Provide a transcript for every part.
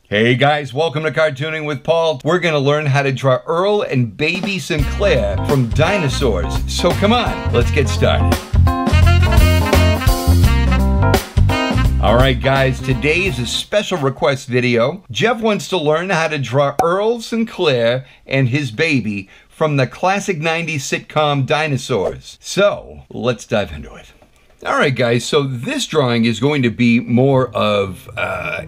Hey guys, welcome to Cartooning with Paul. We're gonna learn how to draw Earl and Baby Sinclair from Dinosaurs. So come on, let's get started. Alright guys, today is a special request video. Jeff wants to learn how to draw Earl Sinclair and his baby from the classic 90s sitcom Dinosaurs. So, let's dive into it. Alright guys, so this drawing is going to be more of,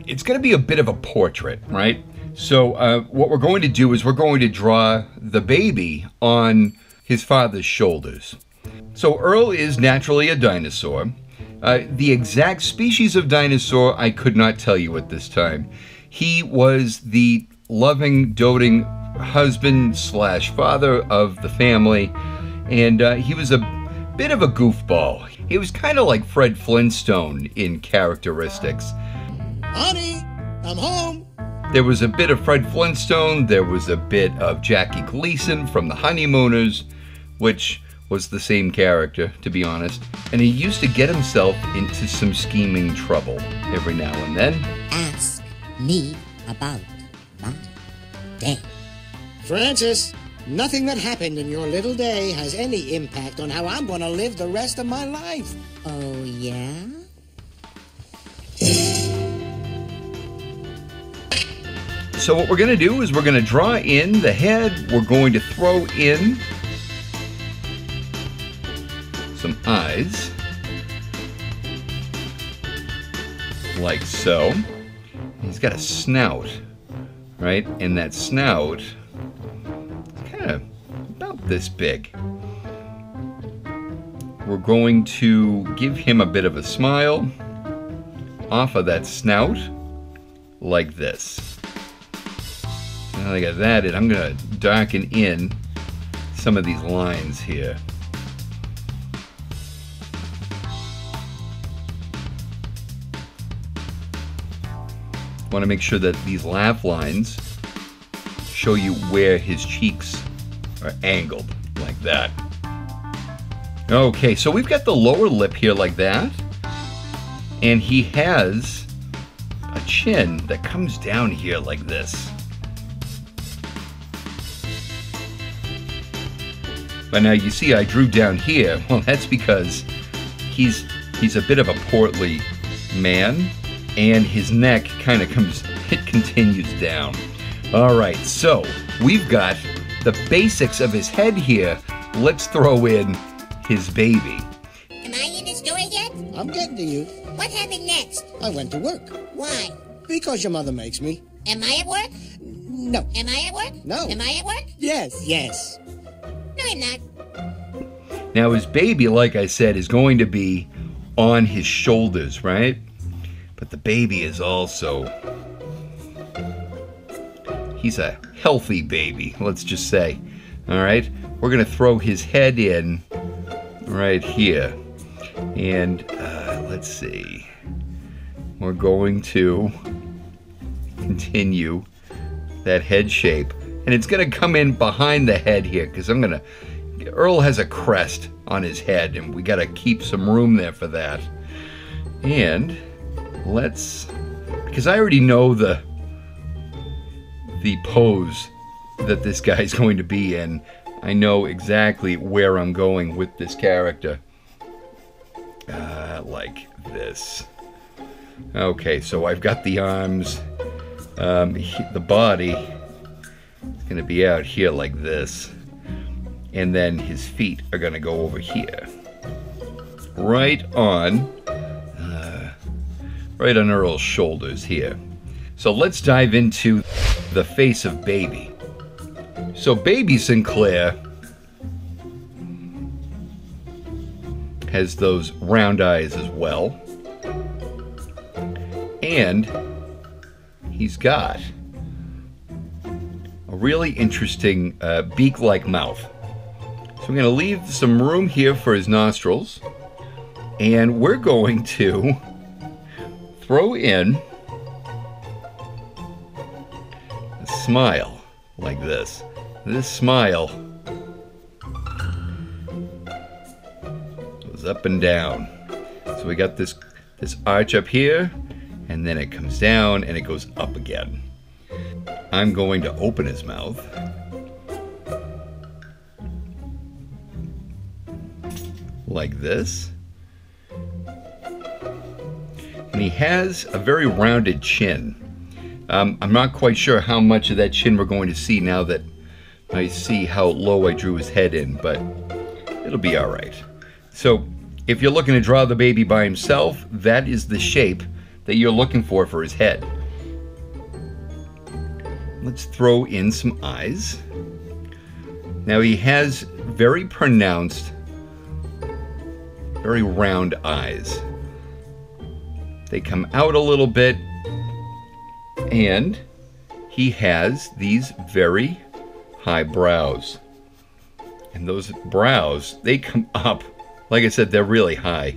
it's going to be a bit of a portrait, right? So what we're going to do is we're going to draw the baby on his father's shoulders. So Earl is naturally a dinosaur. The exact species of dinosaur I could not tell you at this time. He was the loving, doting husband slash father of the family, and he was a bit of a goofball. He was kind of like Fred Flintstone in characteristics. Honey, I'm home. There was a bit of Fred Flintstone, there was a bit of Jackie Gleason from The Honeymooners, which was the same character, to be honest. And he used to get himself into some scheming trouble every now and then. Ask me about my day. Francis, nothing that happened in your little day has any impact on how I'm going to live the rest of my life. Oh, yeah? So what we're going to do is we're going to draw in the head. We're going to throw in some eyes, like so. He's got a snout, right? And that snout is kind of about this big. We're going to give him a bit of a smile off of that snout, like this. Now I got that in, I'm going to darken in some of these lines here. Want to make sure that these laugh lines show you where his cheeks are angled, like that. Okay, so we've got the lower lip here like that, and he has a chin that comes down here like this. But now you see I drew down here. Well, that's because he's a bit of a portly man, and his neck kind of continues down. All right, so we've got the basics of his head here. Let's throw in his baby. Am I in the story yet? I'm getting to you. What happened next? I went to work. Why? Because your mother makes me. Am I at work? No. Am I at work? No. Am I at work? Yes. No, I'm not. Now his baby, like I said, is going to be on his shoulders, right? But the baby is also, he's a healthy baby, let's just say. All right, we're gonna throw his head in right here. And let's see, we're going to continue that head shape. And it's gonna come in behind the head here, because Earl has a crest on his head, and we gotta keep some room there for that. And because I already know the pose that this guy's going to be in. I know exactly where I'm going with this character. Like this. Okay, so I've got the arms, the body is going to be out here like this. And then his feet are going to go over here. Right on Earl's shoulders here. So let's dive into the face of Baby. So Baby Sinclair has those round eyes as well. And he's got a really interesting beak-like mouth. So I'm going to leave some room here for his nostrils. And we're going to throw in a smile like this. This smile goes up and down. So we got this arch up here, and then it comes down and it goes up again. I'm going to open his mouth. Like this. And he has a very rounded chin. I'm not quite sure how much of that chin we're going to see now that I see how low I drew his head in, but it'll be all right. So if you're looking to draw the baby by himself, that is the shape that you're looking for his head. Let's throw in some eyes. Now he has very pronounced, very round eyes. They come out a little bit, and he has these very high brows. And those brows, they come up, like I said, they're really high.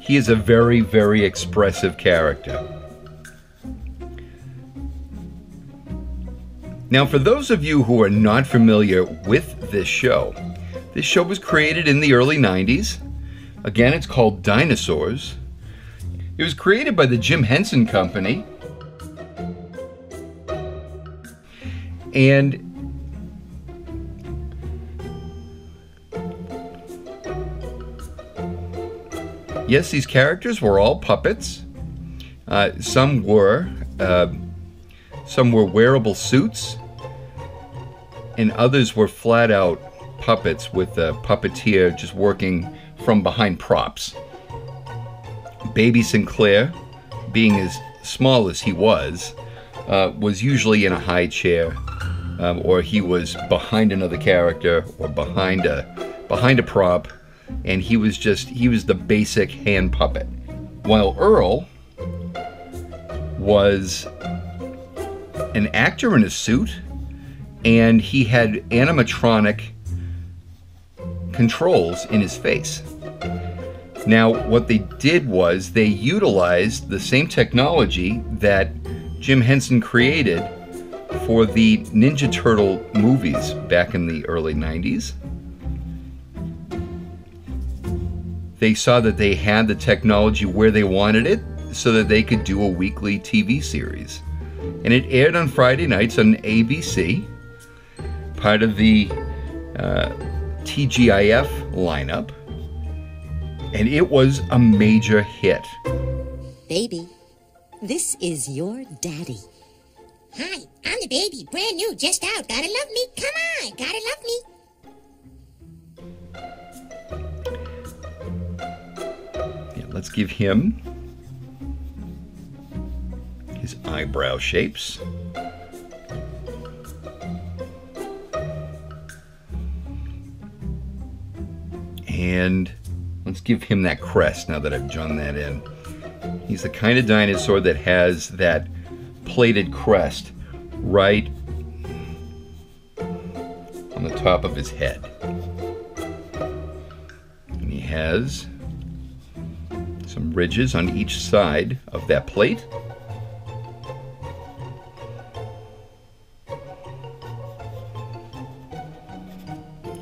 He is a very, very expressive character. Now, for those of you who are not familiar with this show was created in the early 90s. Again, it's called Dinosaurs. It was created by the Jim Henson Company. And yes, these characters were all puppets. Some were wearable suits, and others were flat out puppets with a puppeteer just working from behind props. Baby Sinclair, being as small as he was usually in a high chair, or he was behind another character or behind a prop, and he was the basic hand puppet. While Earl was an actor in a suit, and he had animatronic controls in his face. Now, what they did was they utilized the same technology that Jim Henson created for the Ninja Turtle movies back in the early 90s. They saw that they had the technology where they wanted it so that they could do a weekly TV series. And it aired on Friday nights on ABC, part of the TGIF lineup, and it was a major hit. Baby, this is your daddy. Hi, I'm the baby, brand new, just out. Gotta love me, come on, gotta love me. Yeah, let's give him his eyebrow shapes. And let's give him that crest now that I've drawn that in. He's the kind of dinosaur that has that plated crest right on the top of his head. And he has some ridges on each side of that plate.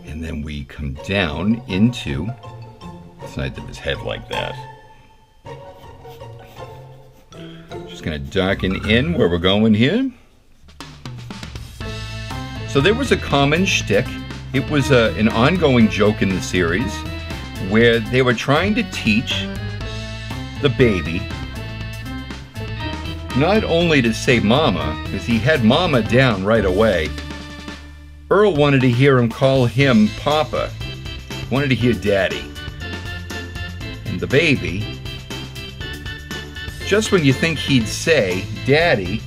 And then we come down into the sides of his head like that. Just going to darken in where we're going here. So there was a common shtick. It was an ongoing joke in the series where they were trying to teach the baby not only to say mama, because he had mama down right away. Earl wanted to hear him call him Papa, wanted to hear Daddy. And the baby, just when you think he'd say Daddy,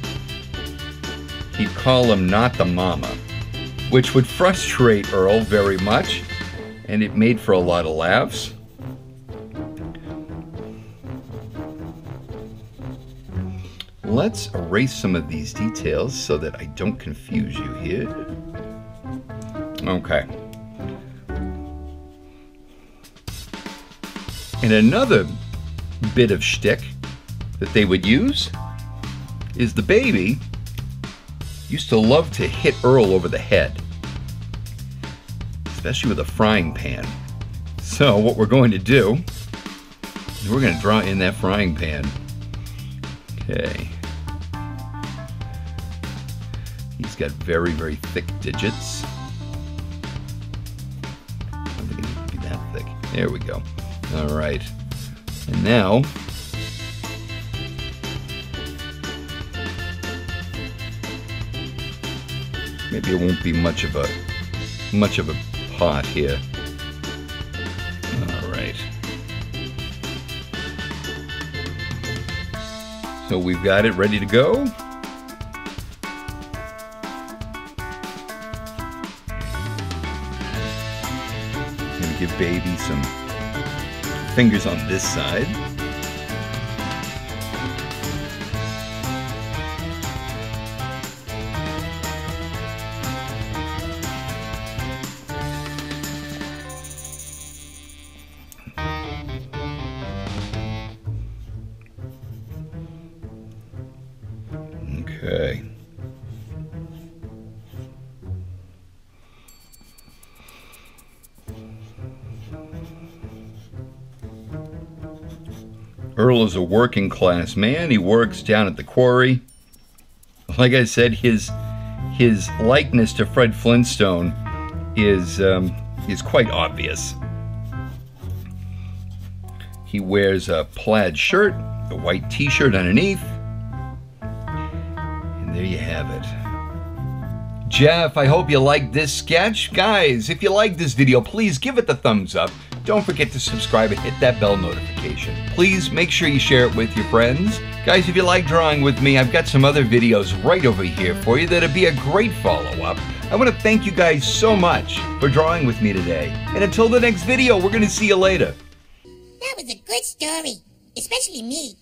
he'd call him not the mama, which would frustrate Earl very much, and it made for a lot of laughs. Let's erase some of these details so that I don't confuse you here. Okay. And another bit of shtick that they would use is the baby used to love to hit Earl over the head, especially with a frying pan. So what we're going to do is we're going to draw in that frying pan. Okay. He's got very, very thick digits. I don't think it needs to be that thick. There we go. All right. And now, maybe it won't be much of a pot here. All right. So we've got it ready to go. Gonna give baby some fingers on this side. Okay. Earl is a working class man. He works down at the quarry. Like I said, his likeness to Fred Flintstone is quite obvious. He wears a plaid shirt, a white t-shirt underneath. And there you have it. Jeff, I hope you liked this sketch. Guys, if you like this video, please give it the thumbs up. Don't forget to subscribe and hit that bell notification. Please make sure you share it with your friends. Guys, if you like drawing with me, I've got some other videos right over here for you that'll be a great follow-up. I want to thank you guys so much for drawing with me today. And until the next video, we're going to see you later. That was a good story, especially me.